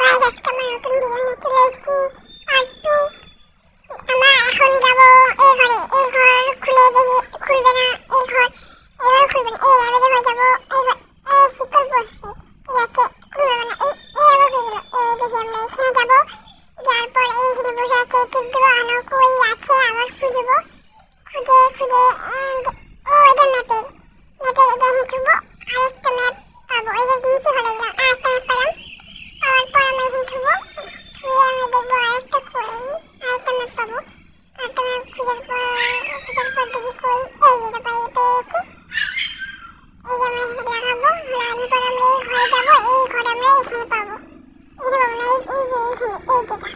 Guys, আজকে আমরা নতুন ভিডিও নিয়ে চলে এসেছি। আর টু আমরা এখন যাব এই ঘরে। এই ঘর খুলবে না, এই ঘর খুলবে না, এই ল্যাবে যাব। এই ঘর শিকল পড়ছে, ঠিক আছে, খুলবে না, এই আবার খুলবে। এই দেখি আমরা এখানে যাব, যাওয়ার পর এইখানে বসে আছে, টিপ দেবো, আনো কই আছে আবার খুঁজবো, খুঁজে ও এটা ম্যাপের এটা হিঁচবো, আরেকটা ম্যাপ পাবো। এই যে নিচে ঘরে গেলাম, আরেকটা ম্যাপ পেলাম। পাওয়ার পর আমরা এখানে থুবো, থুয়ে আমরা দেখবো আরেকটা কই, আরেকটা ম্যাপ পাবো। আরেকটা ম্যাপ খোঁজার পর দেখি কই, এই যেটা পেয়েছি। এই যে আমরা এখানে লাগাবো, লাগানোর পর আমরা এই ঘরে যাবো, এই ঘরে আমরা এখানে পাবো, এখানে পাবো না, এই যে এখানে, এই যেটা